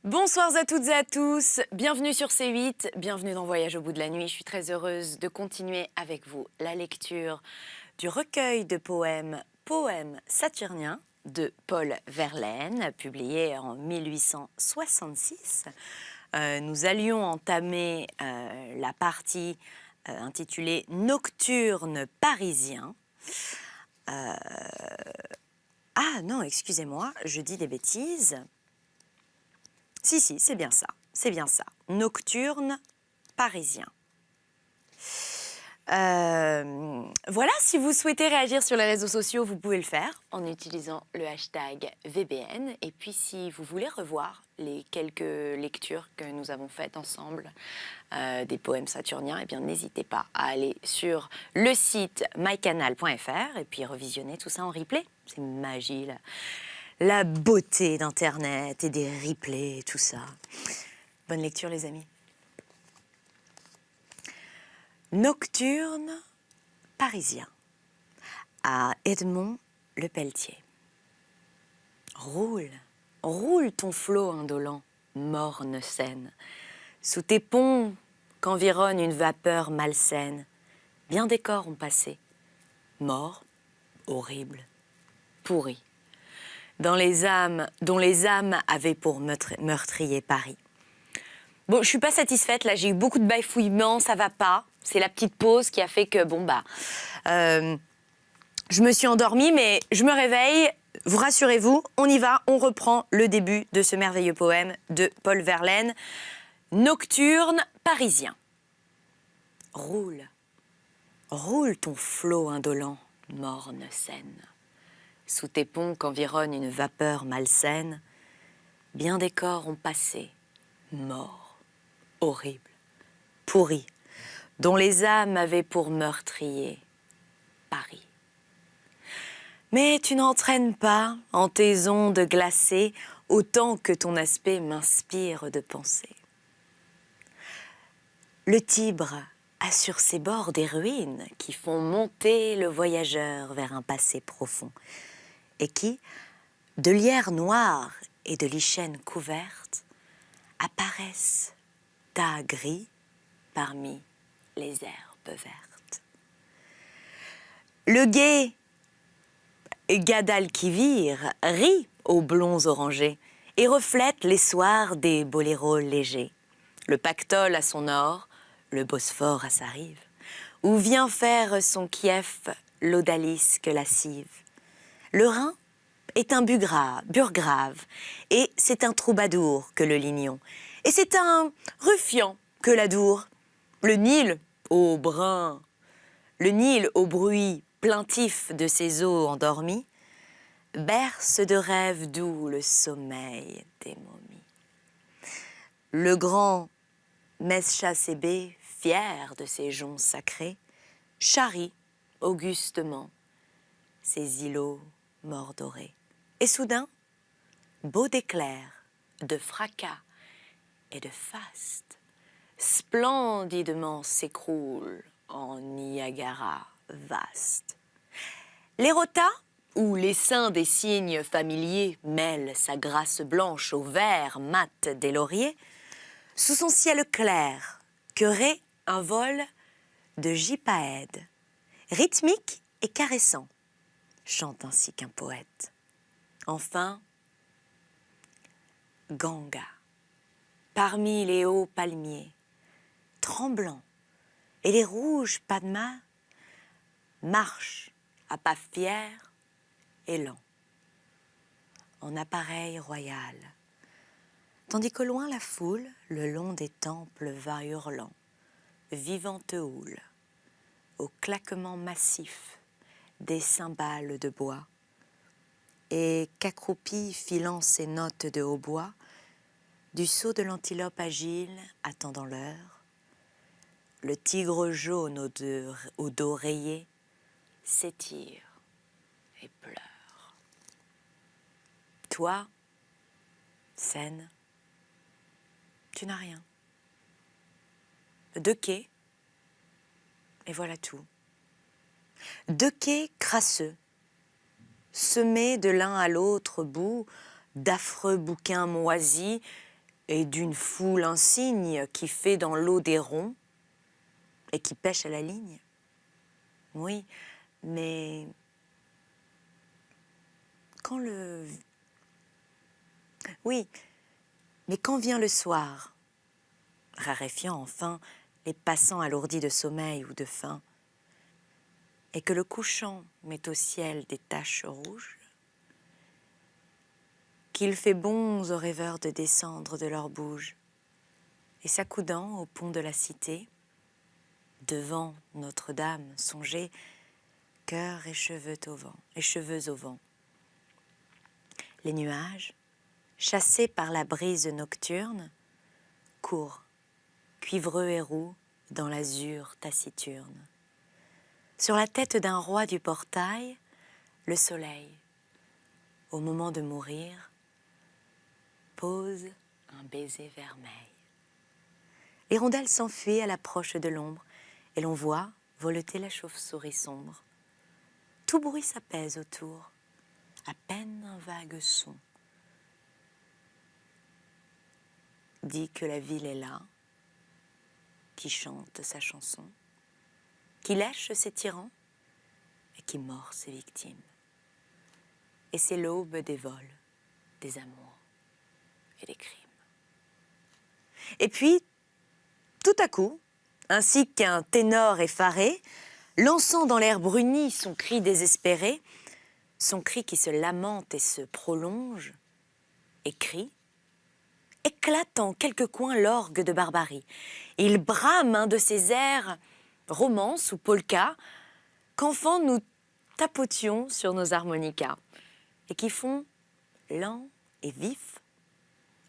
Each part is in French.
Bonsoir à toutes et à tous, bienvenue sur C8, bienvenue dans Voyage au bout de la nuit. Je suis très heureuse de continuer avec vous la lecture du recueil de poèmes Poèmes saturniens de Paul Verlaine, publié en 1866. Nous allions entamer la partie intitulée Nocturne parisien. Ah non, excusez-moi, je dis des bêtises. Si, c'est bien ça, c'est bien ça. Nocturne parisien. Voilà, si vous souhaitez réagir sur les réseaux sociaux, vous pouvez le faire en utilisant le hashtag VBN. Et puis, si vous voulez revoir les quelques lectures que nous avons faites ensemble des poèmes saturniens, eh bien, n'hésitez pas à aller sur le site mycanal.fr et puis revisionner tout ça en replay. C'est magie, là. La beauté d'Internet et des replays et tout ça. Bonne lecture, les amis. Nocturne parisien à Edmond Lepelletier. Roule, roule ton flot indolent, morne Seine, sous tes ponts qu'environne une vapeur malsaine. Bien des corps ont passé, morts, horribles, pourris, dont les âmes avaient pour meurtrier Paris. Bon, je suis pas satisfaite, là, j'ai eu beaucoup de bafouillements, ça va pas. C'est la petite pause qui a fait que, je me suis endormie, mais je me réveille. Vous rassurez-vous, on y va, on reprend le début de ce merveilleux poème de Paul Verlaine, Nocturne parisien. Roule, roule ton flot indolent, morne Seine. Sous tes ponts qu'environne une vapeur malsaine, bien des corps ont passé, morts, horribles, pourris, dont les âmes avaient pour meurtrier Paris. Mais tu n'entraînes pas en tes ondes glacées autant que ton aspect m'inspire de pensée. Le Tibre a sur ses bords des ruines qui font monter le voyageur vers un passé profond et qui, de lierre noire et de lichen couverte, apparaissent tas gris parmi les herbes vertes. Le gai Guadalquivir rit aux blonds orangés et reflète les soirs des boléros légers. Le Pactole à son nord, le Bosphore à sa rive, où vient faire son Kiev l'odalisque lascive. Le Rhin est un burgrave, et c'est un troubadour que le Lignon, et c'est un ruffian que l'Adour. Le Nil au brun, le Nil au bruit plaintif de ses eaux endormies, berce de rêves doux le sommeil des momies. Le grand Meschassébé, fier de ses joncs sacrés, charrie augustement ses îlots mordorés. Et soudain, beau d'éclairs, de fracas et de faste, splendidement s'écroule en Niagara vaste. L'Érota, où l'essaim des cygnes familiers mêle sa grâce blanche au vert mat des lauriers, sous son ciel clair, querrait un vol de gypaèdes, rythmique et caressant, chante ainsi qu'un poète. Enfin, Ganga, parmi les hauts palmiers, tremblant, et les rouges padmas marchent à pas fiers et lents, en appareil royal, tandis qu'au loin la foule, le long des temples va hurlant, vivante houle, au claquement massif des cymbales de bois, et qu'accroupi filant ses notes de hautbois, du saut de l'antilope agile attendant l'heure, le tigre jaune au dos rayé s'étire et pleure. Toi, Seine, tu n'as rien. Deux quais, et voilà tout. Deux quais crasseux, semés de l'un à l'autre bout d'affreux bouquins moisis, et d'une foule insigne qui fait dans l'eau des ronds et qui pêche à la ligne. Oui, mais quand Oui, mais quand vient le soir, raréfiant enfin les passants alourdis de sommeil ou de faim, et que le couchant met au ciel des taches rouges, qu'il fait bon aux rêveurs de descendre de leur bouge, et s'accoudant au pont de la cité, devant Notre-Dame songer, cœur et cheveux au vent. Les nuages, chassés par la brise nocturne, courent, cuivreux et roux, dans l'azur taciturne. Sur la tête d'un roi du portail, le soleil, au moment de mourir, pose un baiser vermeil. L'hirondelle s'enfuit à l'approche de l'ombre, et l'on voit voleter la chauve-souris sombre. Tout bruit s'apaise autour, à peine un vague son dit que la ville est là, qui chante sa chanson, qui lèche ses tyrans et qui mord ses victimes. Et c'est l'aube des vols, des amours et des crimes. Et puis, tout à coup, ainsi qu'un ténor effaré, lançant dans l'air bruni son cri désespéré, son cri qui se lamente et se prolonge, et crie, éclate en quelques coins l'orgue de barbarie. Il brame un de ces airs, romance ou polka, qu'enfants nous tapotions sur nos harmonicas, et qui font lents et vifs,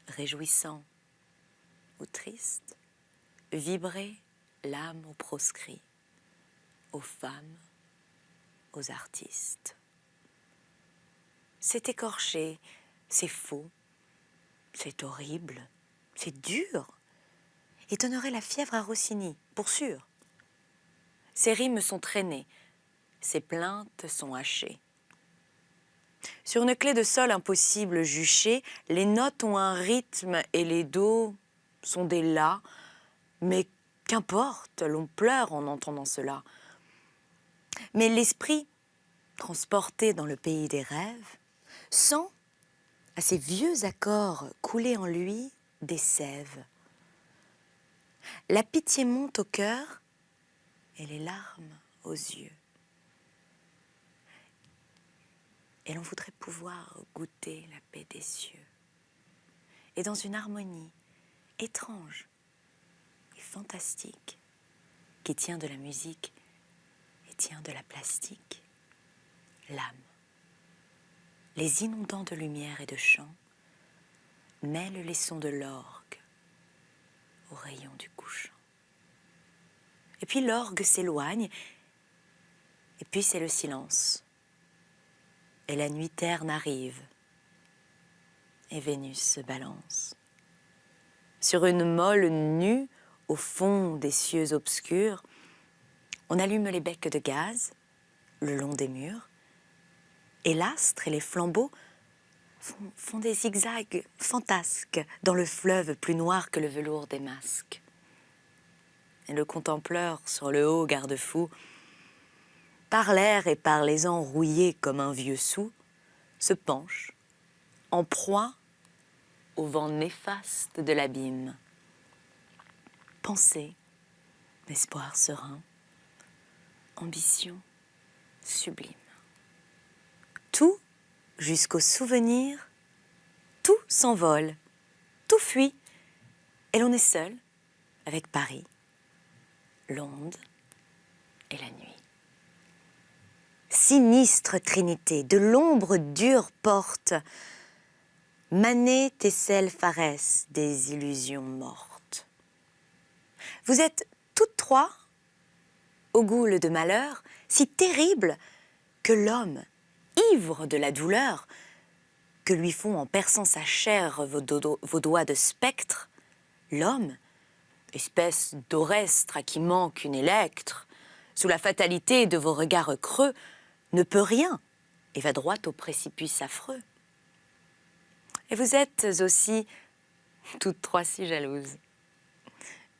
réjouissants ou tristes, vibrer l'âme aux proscrits, aux femmes, aux artistes. C'est écorché, c'est faux, c'est horrible, c'est dur, et donnerait la fièvre à Rossini, pour sûr. Ses rimes sont traînées, ses plaintes sont hachées. Sur une clé de sol impossible juchée, les notes ont un rythme et les dos sont des la, mais qu'importe, l'on pleure en entendant cela. Mais l'esprit, transporté dans le pays des rêves, sent à ces vieux accords couler en lui des sèves. La pitié monte au cœur et les larmes aux yeux. Et l'on voudrait pouvoir goûter la paix des cieux. Et dans une harmonie étrange et fantastique qui tient de la musique et tient de la plastique, l'âme, les inondants de lumière et de chant, mêle les sons de l'orgue aux rayons du couchant. Et puis l'orgue s'éloigne, et puis c'est le silence. Et la nuit terne arrive, et Vénus se balance. Sur une molle nue, au fond des cieux obscurs, on allume les becs de gaz, le long des murs, et l'astre et les flambeaux font des zigzags fantasques dans le fleuve plus noir que le velours des masques. Et le contempleur sur le haut garde-fou, par l'air et par les ans rouillés comme un vieux sou, se penche, en proie au vent néfaste de l'abîme. Pensée, espoir serein, ambition sublime. Tout, jusqu'au souvenir, tout s'envole, tout fuit, et l'on est seul avec Paris, l'onde et la nuit. Sinistre trinité, de l'ombre dure porte, Manet, Thecel, Pharès, des illusions mortes. Vous êtes toutes trois, au goût de malheur, si terribles que l'homme, ivre de la douleur, que lui font en perçant sa chair vos doigts de spectre, l'homme, espèce d'orestre à qui manque une électre, sous la fatalité de vos regards creux, ne peut rien et va droit au précipice affreux. Et vous êtes aussi toutes trois si jalouses,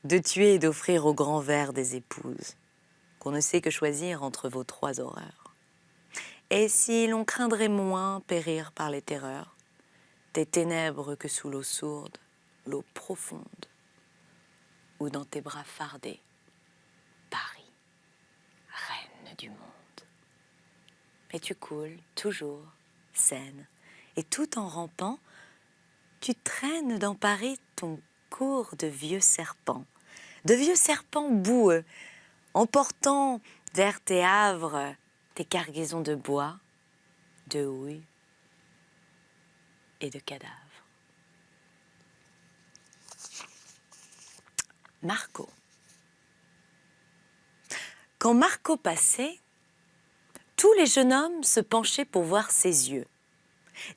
de tuer et d'offrir au grand ver des épouses, qu'on ne sait que choisir entre vos trois horreurs. Et si l'on craindrait moins périr par les terreurs, des ténèbres que sous l'eau sourde, l'eau profonde, ou dans tes bras fardés, Paris, reine du monde. Et tu coules toujours, saine, et tout en rampant, tu traînes dans Paris ton cours de vieux serpents boueux, emportant vers tes havres tes cargaisons de bois, de houille et de cadavres. Marco. Quand Marco passait, tous les jeunes hommes se penchaient pour voir ses yeux,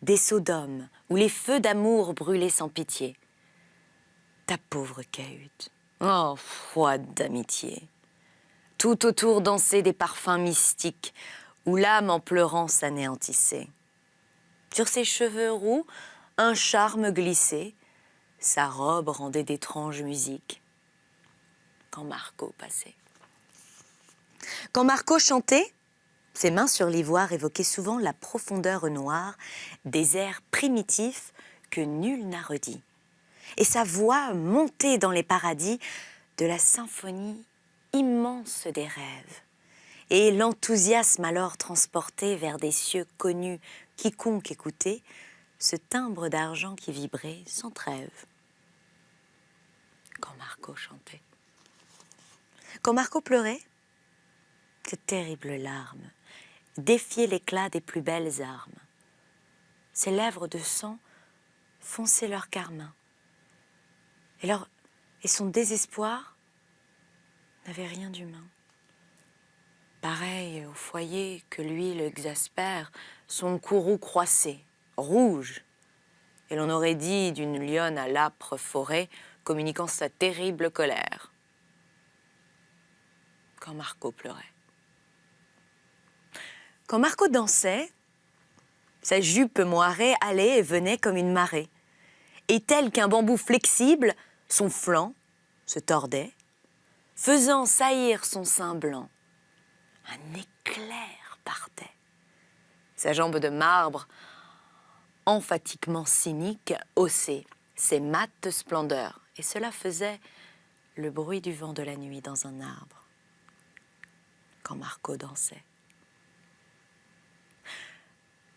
des Sodomes où les feux d'amour brûlaient sans pitié. Ta pauvre cahute, oh froide d'amitié. Tout autour dansaient des parfums mystiques où l'âme en pleurant s'anéantissait. Sur ses cheveux roux, un charme glissait, sa robe rendait d'étranges musiques. Quand Marco passait. Quand Marco chantait, ses mains sur l'ivoire évoquaient souvent la profondeur noire des airs primitifs que nul n'a redits. Et sa voix montait dans les paradis de la symphonie immense des rêves. Et l'enthousiasme alors transporté vers des cieux connus, quiconque écoutait, ce timbre d'argent qui vibrait sans trêve. Quand Marco chantait. Quand Marco pleurait, de terribles larmes défiaient l'éclat des plus belles armes. Ses lèvres de sang fonçaient leur carmin. Et son désespoir n'avait rien d'humain. Pareil au foyer que l'huile exaspère, son courroux croissait, rouge. Et l'on aurait dit d'une lionne à l'âpre forêt, communiquant sa terrible colère. Quand Marco pleurait. Quand Marco dansait, sa jupe moirée allait et venait comme une marée. Et tel qu'un bambou flexible, son flanc se tordait, faisant saillir son sein blanc. Un éclair partait. Sa jambe de marbre, emphatiquement cynique, haussait ses mates splendeurs. Et cela faisait le bruit du vent de la nuit dans un arbre. Quand Marco dansait.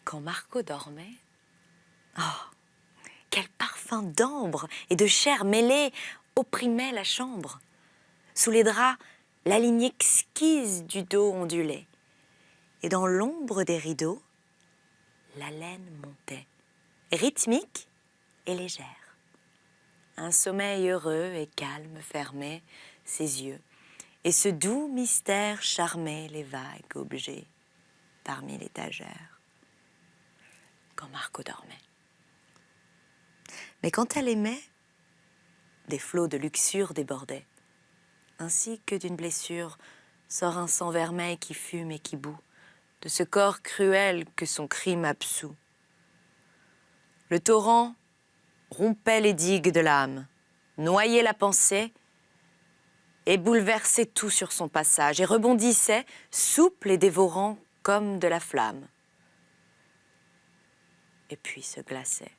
Quand Marco dormait, oh, quel parfum d'ambre et de chair mêlée opprimait la chambre. Sous les draps, la ligne exquise du dos ondulait. Et dans l'ombre des rideaux, la laine montait, rythmique et légère. Un sommeil heureux et calme fermait ses yeux, et ce doux mystère charmait les vagues objets parmi l'étagère. Quand Marco dormait. Mais quand elle aimait, des flots de luxure débordaient, ainsi que d'une blessure sort un sang vermeil qui fume et qui bout, de ce corps cruel que son crime absout. Le torrent rompait les digues de l'âme, noyait la pensée et bouleversait tout sur son passage, et rebondissait, souple et dévorant comme de la flamme. Et puis se glaçait.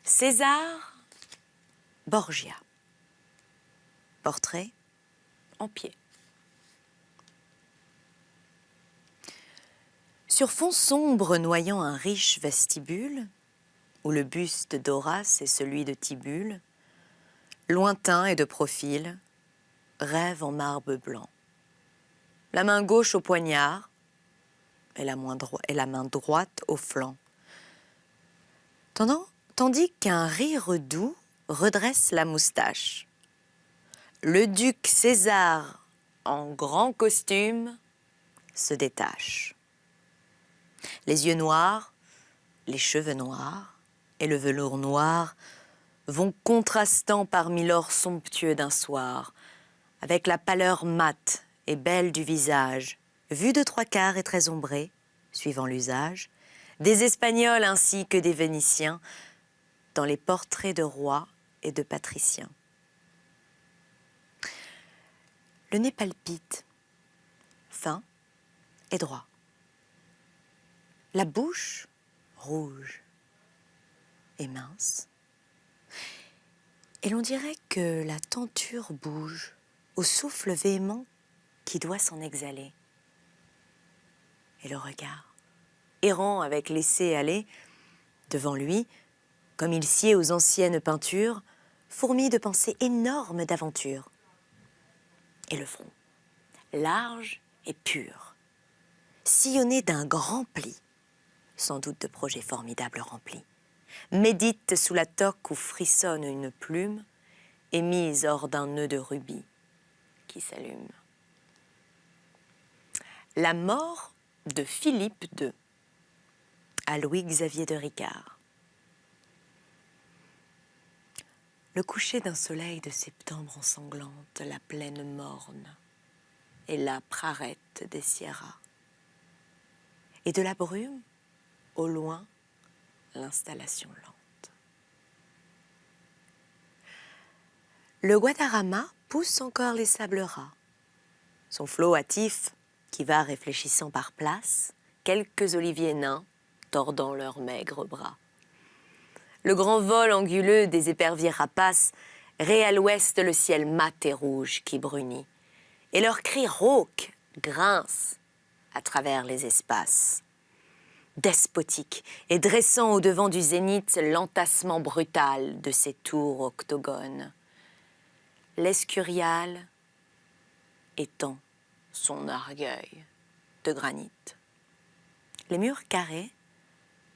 César Borgia. Portrait en pied. Sur fond sombre noyant un riche vestibule, où le buste d'Horace et celui de Tibulle, lointain et de profil, rêve en marbre blanc. La main gauche au poignard et la main droite au flanc. Tandis qu'un rire doux redresse la moustache. Le duc César, en grand costume, se détache. Les yeux noirs, les cheveux noirs et le velours noir vont contrastant parmi l'or somptueux d'un soir, avec la pâleur mate et belle du visage, vue de trois quarts et très ombrée, suivant l'usage, des Espagnols ainsi que des Vénitiens, dans les portraits de rois et de patriciens. Le nez palpite, fin et droit. La bouche, rouge et mince. Et l'on dirait que la tenture bouge au souffle véhément qui doit s'en exhaler. Et le regard, errant avec laisser-aller, devant lui, comme il sied aux anciennes peintures, fourmille de pensées énormes d'aventures. Et le front, large et pur, sillonné d'un grand pli, sans doute de projets formidables remplis, médite sous la toque où frissonne une plume, émise hors d'un nœud de rubis qui s'allume. La mort de Philippe II à Louis-Xavier de Ricard. Le coucher d'un soleil de septembre ensanglante la plaine morne et la prarette des sierras. Et de la brume, au loin, l'installation lente. Le Guadarrama pousse encore les sables ras. Son flot hâtif, qui va réfléchissant par place, quelques oliviers nains tordant leurs maigres bras. Le grand vol anguleux des éperviers rapaces raie à l'ouest le ciel mat et rouge qui brunit, et leurs cris rauques grincent à travers les espaces. Despotique et dressant au-devant du zénith l'entassement brutal de ces tours octogones. L'Escurial étend son orgueil de granit. Les murs carrés,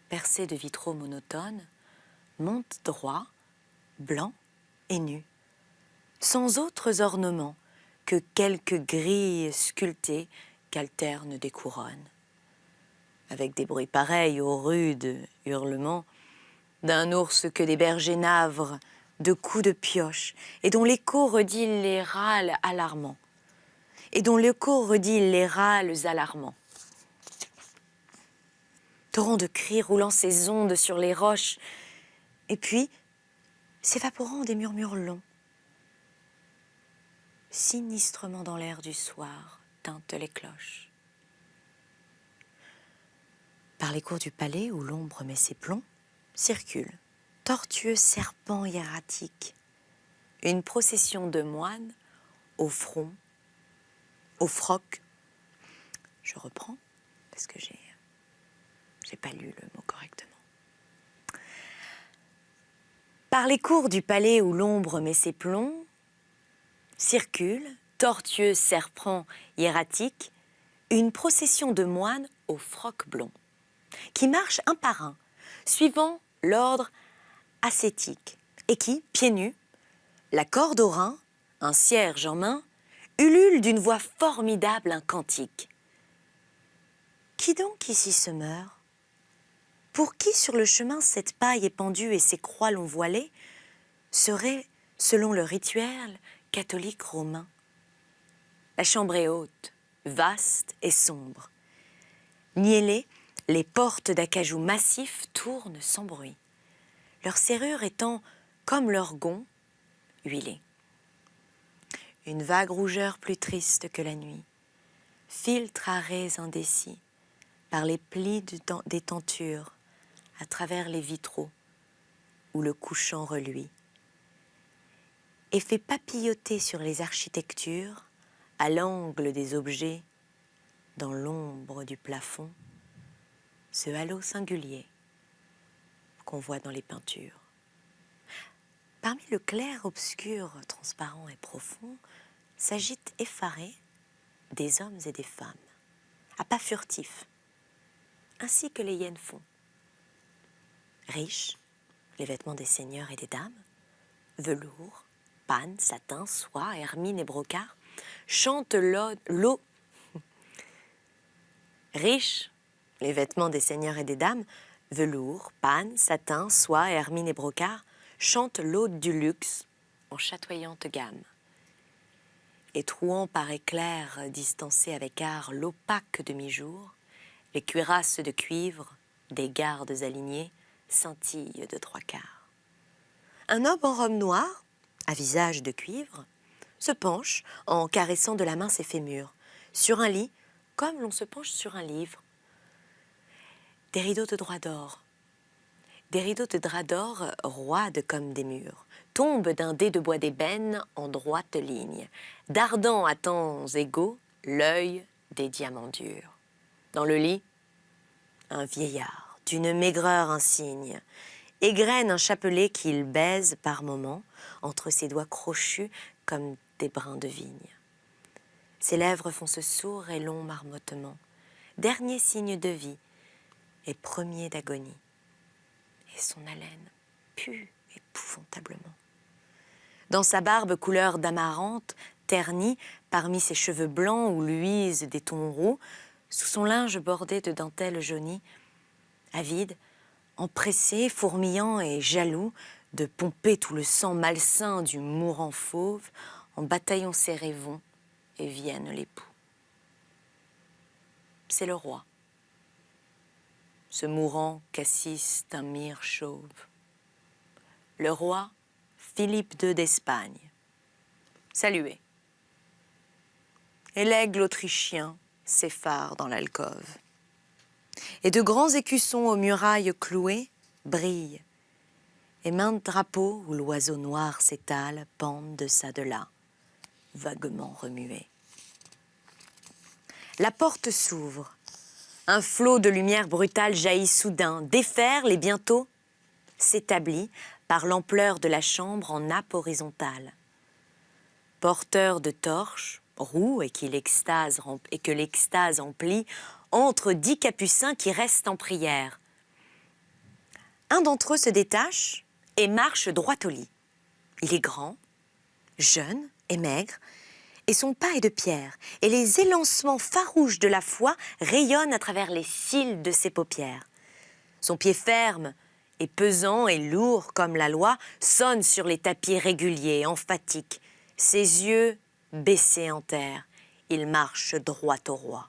percés de vitraux monotones, montent droits, blancs et nus, sans autres ornements que quelques grilles sculptées qu'alternent des couronnes, avec des bruits pareils aux rudes hurlements d'un ours que des bergers navrent de coups de pioche, et dont l'écho redit les râles alarmants. Torrent de cris roulant ses ondes sur les roches, et puis s'évaporant en des murmures longs. Sinistrement dans l'air du soir tintent les cloches. Par les cours du palais où l'ombre met ses plombs, circule, tortueux serpent hiératique, une procession de moines au front, au froc. Je reprends parce que j'ai pas lu le mot correctement. Par les cours du palais où l'ombre met ses plombs, circule, tortueux serpent hiératique, une procession de moines au froc blond, qui marchent un par un, suivant l'ordre ascétique, et qui, pieds nus, la corde au rein, un cierge en main, ululent d'une voix formidable un cantique. Qui donc ici se meurt? Pour qui sur le chemin cette paille épandue et ces croix l'ont voilée serait, selon le rituel catholique romain? La chambre est haute, vaste et sombre. Niellées, les portes d'acajou massif tournent sans bruit, leur serrure étant, comme leur gonds, huilée. Une vague rougeur plus triste que la nuit filtre arrêts indécis par les plis des tentures à travers les vitraux où le couchant reluit et fait papilloter sur les architectures, à l'angle des objets, dans l'ombre du plafond, ce halo singulier qu'on voit dans les peintures. Parmi le clair-obscur, transparent et profond, s'agitent effarés des hommes et des femmes, à pas furtifs, ainsi que les hyènes font. Riches, les vêtements des seigneurs et des dames, velours, panne, satin, soie, hermine et brocart, chantent l'eau. Riches, les vêtements des seigneurs et des dames, velours, panne, satin, soie, hermine et brocart, chantent l'ode du luxe en chatoyante gamme. Et trouant par éclairs distancés avec art l'opaque demi-jour, les cuirasses de cuivre des gardes alignés scintillent de trois quarts. Un homme en robe noire, à visage de cuivre, se penche en caressant de la main ses fémurs, sur un lit comme l'on se penche sur un livre. Des rideaux de drap d'or. Des rideaux de drap d'or roident comme des murs, tombent d'un dé de bois d'ébène en droite ligne, dardant à temps égaux l'œil des diamants durs. Dans le lit, un vieillard, d'une maigreur insigne, égrène un chapelet qu'il baise par moments entre ses doigts crochus comme des brins de vigne. Ses lèvres font ce sourd et long marmottement, dernier signe de vie et premier d'agonie. Et son haleine pue épouvantablement. Dans sa barbe couleur d'amarante, ternie parmi ses cheveux blancs où luisent des tons roux, sous son linge bordé de dentelles jaunies, avide, empressé, fourmillant et jaloux de pomper tout le sang malsain du mourant fauve, en bataillon serré vont et viennent les poux. C'est le roi, ce mourant cassis d'un myrrhe chauve. Le roi Philippe II d'Espagne, salué. Et l'aigle autrichien s'effare dans l'alcôve. Et de grands écussons aux murailles clouées brillent, et maintes drapeaux où l'oiseau noir s'étale pendent de ça de là, vaguement remués. La porte s'ouvre. Un flot de lumière brutale jaillit soudain, déferle et bientôt s'établit par l'ampleur de la chambre en nappe horizontale. Porteur de torches, roux et que l'extase emplit, entre 10 capucins qui restent en prière. Un d'entre eux se détache et marche droit au lit. Il est grand, jeune et maigre, et son pas est de pierre, et les élancements farouches de la foi rayonnent à travers les cils de ses paupières. Son pied ferme et pesant et lourd comme la loi sonne sur les tapis réguliers, emphatiques. Ses yeux baissés en terre, il marche droit au roi.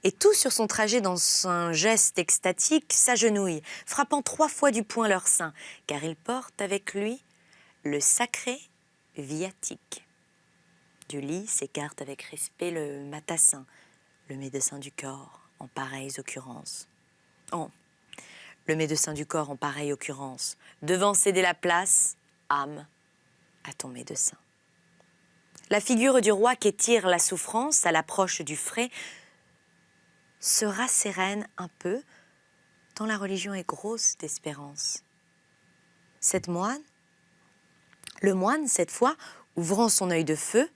Et tout sur son trajet dans un geste extatique s'agenouille, frappant 3 fois du poing leur sein, car il porte avec lui le sacré viatique. Du lit s'écarte avec respect le matassin, le médecin du corps, en pareilles occurrences. Le médecin du corps en pareille occurrence, devant céder la place, âme, à ton médecin. La figure du roi qu'étire la souffrance à l'approche du frais se rassérène un peu, tant la religion est grosse d'espérance. Le moine, cette fois, ouvrant son œil de feu,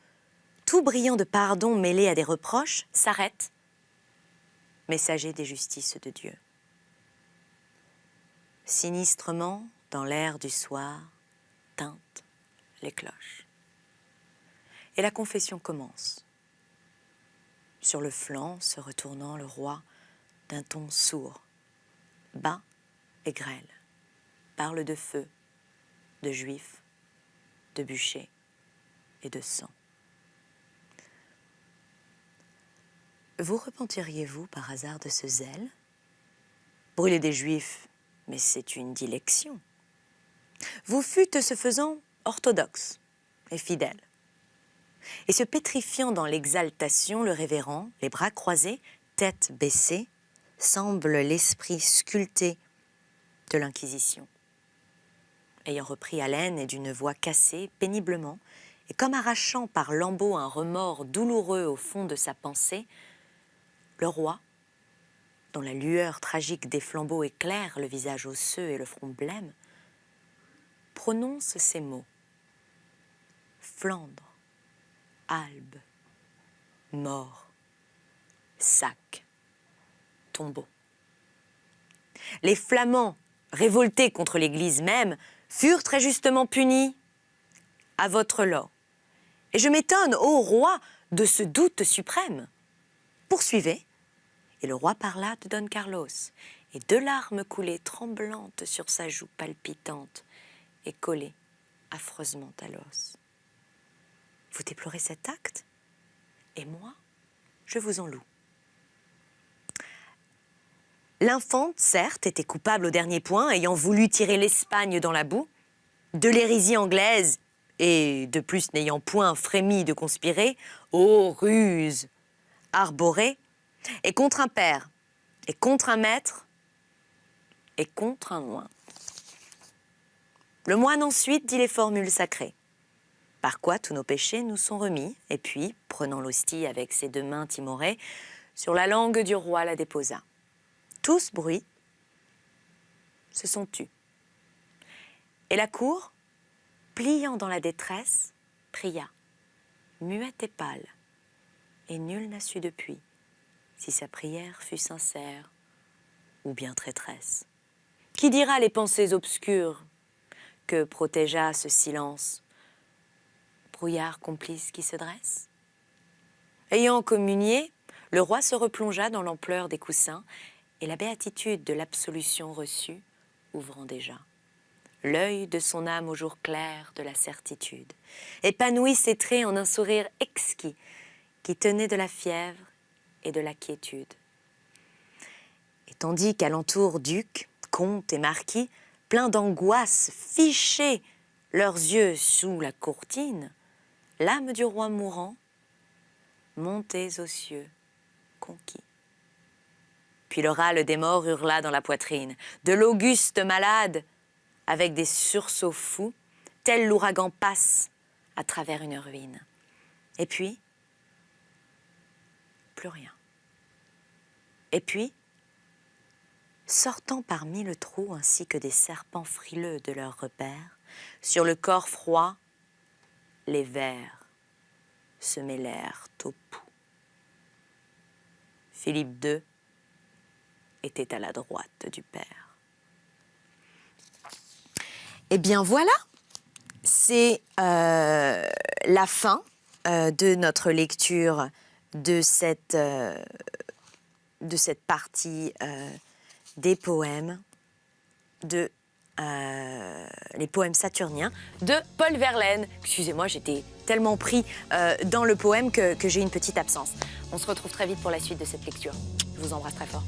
tout brillant de pardon mêlé à des reproches, s'arrête, messager des justices de Dieu. Sinistrement, dans l'air du soir, tintent les cloches. Et la confession commence. Sur le flanc, se retournant le roi, d'un ton sourd, bas et grêle, parle de feu, de juifs, de bûchers et de sang. Vous repentiriez-vous par hasard de ce zèle? Brûler des juifs, mais c'est une dilection. Vous fûtes ce faisant orthodoxe et fidèle. Et se pétrifiant dans l'exaltation, le révérend, les bras croisés, tête baissée, semble l'esprit sculpté de l'Inquisition. Ayant repris haleine et d'une voix cassée, péniblement, et comme arrachant par lambeaux un remords douloureux au fond de sa pensée, le roi, dont la lueur tragique des flambeaux éclaire le visage osseux et le front blême, prononce ces mots. Flandre, Albe, mort, sac, tombeau. Les Flamands, révoltés contre l'Église même, furent très justement punis. À votre loi. Et je m'étonne, ô roi, de ce doute suprême. Poursuivez. Et le roi parla de Don Carlos, et 2 larmes coulaient tremblantes sur sa joue palpitante et collées affreusement à l'os. Vous déplorez cet acte? Et moi, je vous en loue. L'infante, certes, était coupable au dernier point, ayant voulu tirer l'Espagne dans la boue, de l'hérésie anglaise, et de plus n'ayant point frémi de conspirer, ô ruse arborée, et contre un père, et contre un maître, et contre un moine. Le moine ensuite dit les formules sacrées, par quoi tous nos péchés nous sont remis, et puis, prenant l'hostie avec ses 2 mains timorées, sur la langue du roi la déposa. Tous bruits se sont tus. Et la cour, pliant dans la détresse, pria, muette et pâle, et nul n'a su depuis si sa prière fut sincère ou bien traîtresse. Qui dira les pensées obscures que protégea ce silence, brouillard complice qui se dresse? Ayant communié, le roi se replongea dans l'ampleur des coussins et la béatitude de l'absolution reçue, ouvrant déjà l'œil de son âme au jour clair de la certitude, épanouit ses traits en un sourire exquis qui tenait de la fièvre et de la quiétude. Et tandis qu'alentour ducs, comtes et marquis, pleins d'angoisse, fichaient leurs yeux sous la courtine, l'âme du roi mourant montait aux cieux conquis. Puis le râle des morts hurla dans la poitrine, de l'auguste malade, avec des sursauts fous, tel l'ouragan passe à travers une ruine. Et puis, plus rien. Et puis, sortant parmi le trou ainsi que des serpents frileux de leur repère, sur le corps froid, les vers se mêlèrent au pouls. Philippe II était à la droite du père. Eh bien voilà, c'est la fin de notre lecture de cette partie des poèmes, les poèmes saturniens de Paul Verlaine. Excusez-moi, j'étais tellement pris dans le poème que j'ai une petite absence. On se retrouve très vite pour la suite de cette lecture. Je vous embrasse très fort.